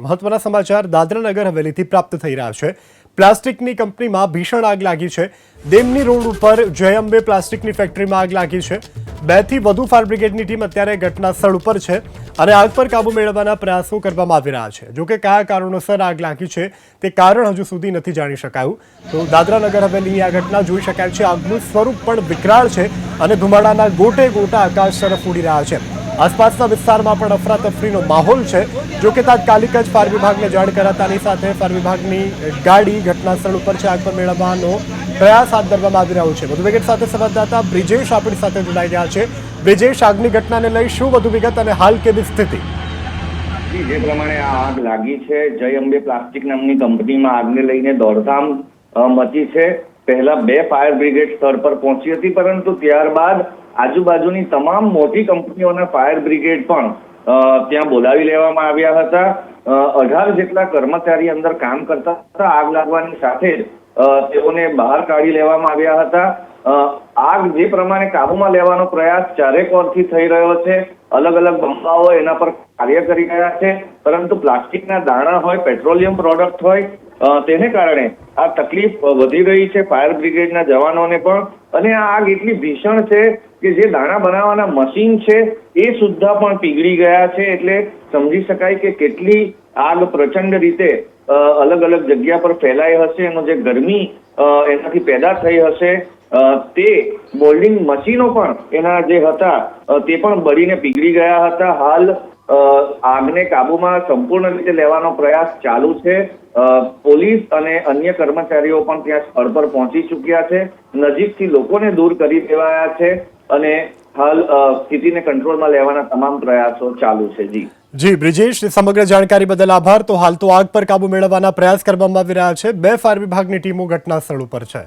મહત્વના સમાચાર દાદરાનગર હવેલીથી પ્રાપ્ત થઈ રહ્યા છે। પ્લાસ્ટિકની કંપનીમાં ભીષણ આગ લાગી છે। દેમની રોડ ઉપર જય અંબે પ્લાસ્ટિકની ફેક્ટરીમાં આગ લાગી છે। 2 થી વધુ ફાયર બ્રિગેડની ટીમ અત્યારે ઘટના સ્થળ ઉપર છે અને આગ પર કાબુ મેળવવાના પ્રયાસો કરવામાં આવી રહ્યા છે। જો કે કયા કારણોસર આગ લાગી છે તે કારણ હજુ સુધી નથી જાણી શકાયું। તો દાદરાનગર હવેલીની આ ઘટના જોઈ શકાય છે। આગનું સ્વરૂપ પણ વિકરાળ છે અને ધુમાડાના ગોટે ગોટા આકાશ તરફ ઉડી રહ્યા છે। આસપાસના વિસ્તારમાં પણ અફરાતફરીનો માહોલ છે। જો કે તાત્કાલિક જ ફાયર વિભાગને જાણ કરાતાની સાથે ફાયર વિભાગની ગાડી ઘટના સ્થળ ઉપર છે। આગ પર મેળવવાનો પ્રયાસ હાથ ધરવામાં આવી રહ્યો છે। વધુ વિગત સાથે સંવાદદાતા બ્રિજેશ આપણી સાથે જોડાઈ ગયા છે। બ્રિજેશ, આગની ઘટનાને લઈ શું વધુ વિગત અને હાલ કેવી સ્થિતિ? જે પ્રમાણે આ આગ લાગી છે, જય અંબે પ્લાસ્ટિક નામની કંપનીમાં આગને લઈને દોડધામ મચી છે। પહેલા 2 ફાયર બ્રિગેડ સ્થળ પર પહોંચી હતી, પરંતુ ત્યારબાદ આજુબાજુની તમામ મોટી કંપનીઓના ફાયર બ્રિગેડ પણ ત્યાં બોલાવી લેવામાં આવ્યા હતા। 18 જેટલા કર્મચારી અંદર કામ કરતા હતા। આગ લાગવાની સાથે જ તેઓને બહાર કાઢી લેવામાં આવ્યા હતા। આગ જે પ્રમાણે કાબુમાં લેવાનો પ્રયાસ ચારેક ઓરથી થઈ રહ્યો છે। અલગ અલગ બંબાઓ એના પર કાર્ય કરી રહ્યા છે, પરંતુ પ્લાસ્ટિકના દાણા હોય, પેટ્રોલિયમ પ્રોડક્ટ હોય, તેને કારણે આ તકલીફ વધી રહી છે ફાયર બ્રિગેડના જવાનોને પણ। અને આ આગ એટલી ભીષણ છે કે જે દાણા બનાવવાના મશીન છે એ સુદ્ધા પણ પીગળી ગયા છે। એટલે સમજી શકાય કે કેટલી આગ પ્રચંડ રીતે અલગ અલગ જગ્યા પર ફેલાઈ હશે। એનો જે ગરમી એનાથી પેદા થઈ હશે, તે મોલ્ડિંગ મશીનો પણ એના જે હતા તે પણ બળીને પીગળી ગયા હતા। હાલ આગને કાબુમાં સંપૂર્ણ રીતે લેવાનો પ્રયાસ ચાલુ છે। પોલીસ અને અન્ય કર્મચારીઓ પણ ત્યાં સ્થળ પર પહોંચી ચૂક્યા છે। નજીકથી લોકોને દૂર કરી દેવાયા છે અને હાલ સ્થિતિને કંટ્રોલમાં લેવાના તમામ પ્રયાસો ચાલુ છે। જી બ્રિજેશ, સમગ્ર જાણકારી બદલ આભાર। તો હાલ તો આગ પર કાબુ મેળવવાના પ્રયાસ કરવામાં આવી રહ્યા છે। 2 ફાયર વિભાગની ટીમો ઘટના સ્થળ ઉપર છે।